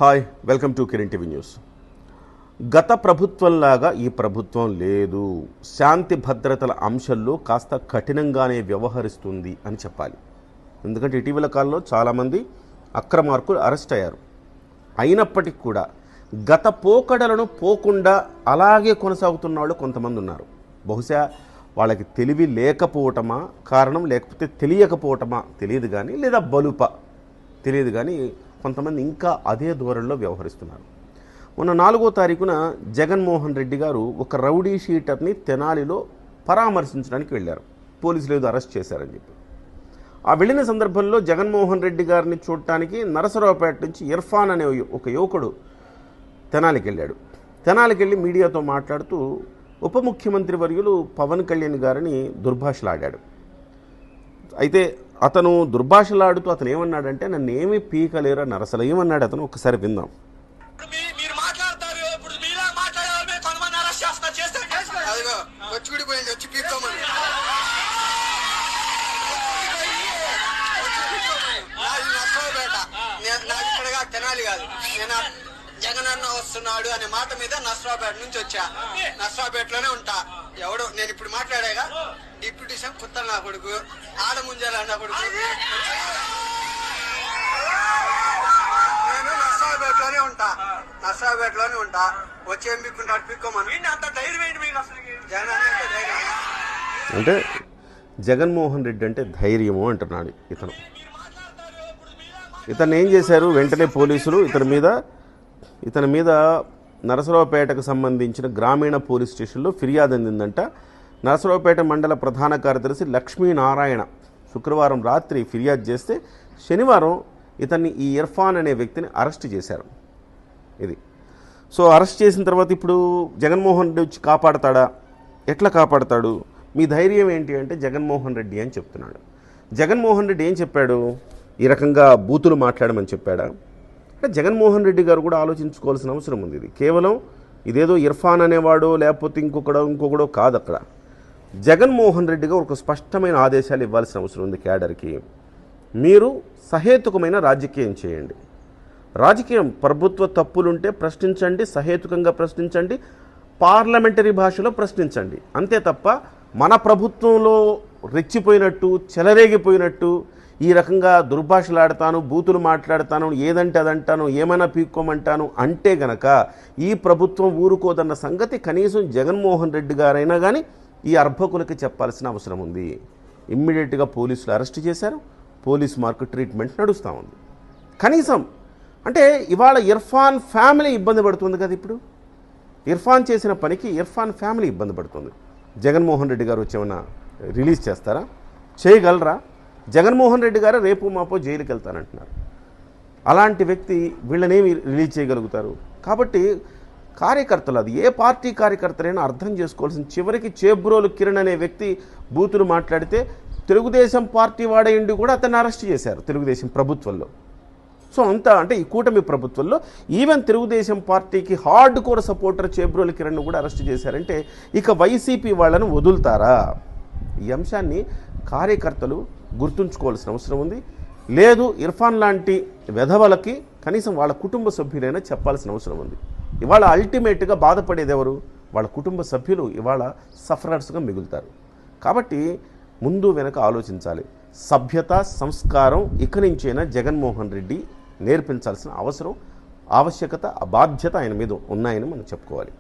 Hi welcome to Kiran TV news. గత ప్రభుత్వంలాగా ఈ ప్రభుత్వం లేదు. శాంతి భద్రతల అంశాల్లో కాస్త కఠినంగానే వ్యవహరిస్తుంది అని చెప్పాలి. ఎందుకంటే ఇటీవల కాలంలో చాలామంది అక్రమార్కులు అరెస్ట్ అయ్యారు. అయినప్పటికీ కూడా గత పోకడలను పోకుండా అలాగే కొనసాగుతున్న వాళ్ళు కొంతమంది ఉన్నారు. బహుశా వాళ్ళకి తెలివి లేకపోవటమా కారణం, లేకపోతే తెలియకపోవటమా తెలియదు కానీ, లేదా బలుప తెలియదు కానీ కొంతమంది ఇంకా అదే ధోరణిలో వ్యవహరిస్తున్నారు. మొన్న 4వ తారీఖున జగన్మోహన్ రెడ్డి గారు ఒక రౌడీ షీటర్ని తెనాలిలో పరామర్శించడానికి వెళ్ళారు. పోలీసులు ఏదో అరెస్ట్ చేశారని చెప్పి. ఆ వెళ్ళిన సందర్భంలో జగన్మోహన్ రెడ్డి గారిని చూడటానికి నరసరావుపేట నుంచి ఇర్ఫాన్ అనే ఒక యువకుడు తెనాలికి వెళ్ళాడు. తెనాలికి వెళ్ళి మీడియాతో మాట్లాడుతూ ఉప ముఖ్యమంత్రి వర్యులు పవన్ కళ్యాణ్ గారిని దుర్భాషలాడాడు. అయితే అతను దుర్భాషలాడుతూ అతను ఏమన్నాడంటే, నన్ను ఏమీ పీకలేరని అసలు ఏమన్నాడు అతను ఒకసారి విందాం. తెనాలి కాదు, నేను జగనన్న వస్తున్నాడు అనే మాట మీద నర్సరావుపేట నుంచి వచ్చా. నర్సరావుపేటలోనే ఉంటా. ఎవడు నేను ఇప్పుడు మాట్లాడాగా డిప్యూటీ సీఎం కుత్తల నా కొడుకు, ఆడముంజాల నా కొడుకు. నేను నర్సరావుపేటలోనే ఉంటా. వచ్చి ఏం పిక్కుంటాడు పిక్కోమని. అంత ధైర్యం ఏంటి మీకు అసలు? జగన్ అంటే ధైర్యం అంటే జగన్మోహన్ రెడ్డి అంటే ధైర్యము అంటున్నాడు ఇతను. ఇతను ఏం చేశారు, వెంటనే పోలీసులు ఇతని మీద నరసరావుపేటకు సంబంధించిన గ్రామీణ పోలీస్ స్టేషన్లో ఫిర్యాదు అందిందంట. నరసరావుపేట మండల ప్రధాన కార్యదర్శి లక్ష్మీనారాయణ శుక్రవారం రాత్రి ఫిర్యాదు చేస్తే శనివారం ఇతన్ని ఈ ఇర్ఫాన్ అనే వ్యక్తిని అరెస్ట్ చేశారు. ఇది సో అరెస్ట్ చేసిన తర్వాత ఇప్పుడు జగన్మోహన్ రెడ్డి వచ్చి కాపాడతాడా? ఎట్లా కాపాడతాడు? మీ ధైర్యం ఏంటి అంటే జగన్మోహన్ రెడ్డి అని చెప్తున్నాడు. జగన్మోహన్ రెడ్డి ఏం చెప్పాడు? ఈ రకంగా బూతులు మాట్లాడమని చెప్పాడా? అంటే జగన్మోహన్ రెడ్డి గారు కూడా ఆలోచించుకోవాల్సిన అవసరం ఉంది. ఇది కేవలం ఇదేదో ఇర్ఫాన్ అనేవాడో లేకపోతే ఇంకొకడో కాదు. అక్కడ జగన్మోహన్ రెడ్డి గారు ఒక స్పష్టమైన ఆదేశాలు ఇవ్వాల్సిన అవసరం ఉంది క్యాడర్కి. మీరు సహేతుకమైన రాజకీయం చేయండి. రాజకీయం ప్రభుత్వ తప్పులుంటే ప్రశ్నించండి, సహేతుకంగా ప్రశ్నించండి, పార్లమెంటరీ భాషలో ప్రశ్నించండి. అంతే తప్ప మన ప్రభుత్వంలో రెచ్చిపోయినట్టు, చెలరేగిపోయినట్టు ఈ రకంగా దుర్భాషలాడతాను, బూతులు మాట్లాడతాను, ఏదంటే అదంటాను, ఏమైనా పీక్కోమంటాను అంటే గనక ఈ ప్రభుత్వం ఊరుకోదన్న సంగతి కనీసం జగన్మోహన్ రెడ్డి గారైనా కానీ ఈ అర్భకులకి చెప్పాల్సిన అవసరం ఉంది. ఇమ్మీడియట్గా పోలీసులు అరెస్ట్ చేశారు. పోలీస్ మార్కు ట్రీట్మెంట్ నడుస్తూ ఉంది. కనీసం అంటే ఇవాళ ఇర్ఫాన్ ఫ్యామిలీ ఇబ్బంది పడుతుంది కదా. ఇప్పుడు ఇర్ఫాన్ చేసిన పనికి ఇర్ఫాన్ ఫ్యామిలీ ఇబ్బంది పడుతుంది. జగన్మోహన్ రెడ్డి గారు వచ్చేమన్నా రిలీజ్ చేస్తారా? చేయగలరా? జగన్మోహన్ రెడ్డి గారు రేపు మాపో జైలుకి వెళ్తానంటున్నారు. అలాంటి వ్యక్తి వీళ్ళనేమి రిలీజ్ చేయగలుగుతారు? కాబట్టి కార్యకర్తలు, అది ఏ పార్టీ కార్యకర్తలైనా అర్థం చేసుకోవాల్సిన, చివరికి చేబ్రోలు కిరణ్ అనే వ్యక్తి బూతులు మాట్లాడితే తెలుగుదేశం పార్టీ వాడేయండి కూడా అతన్ని అరెస్ట్ చేశారు తెలుగుదేశం ప్రభుత్వంలో. సో అంతా అంటే ఈ కూటమి ప్రభుత్వంలో ఈవెన్ తెలుగుదేశం పార్టీకి hard core supporter Chebrolu Kiran కూడా అరెస్ట్ చేశారంటే ఇక వైసీపీ వాళ్ళను వదులుతారా? ఈ అంశాన్ని కార్యకర్తలు గుర్తుంచుకోవాల్సిన అవసరం ఉంది. లేదు ఇర్ఫాన్ లాంటి వెధవలకి కనీసం వాళ్ళ కుటుంబ సభ్యులైనా చెప్పాల్సిన అవసరం ఉంది. ఇవాళ అల్టిమేట్గా బాధపడేది ఎవరు? వాళ్ళ కుటుంబ సభ్యులు ఇవాళ సఫరర్స్గా మిగులుతారు. కాబట్టి ముందు వెనక ఆలోచించాలి. సభ్యత, సంస్కారం ఇక నుంచైనా జగన్మోహన్ రెడ్డి నేర్పించాల్సిన అవసరం, ఆవశ్యకత, బాధ్యత ఆయన మీద ఉన్నాయని మనం చెప్పుకోవాలి.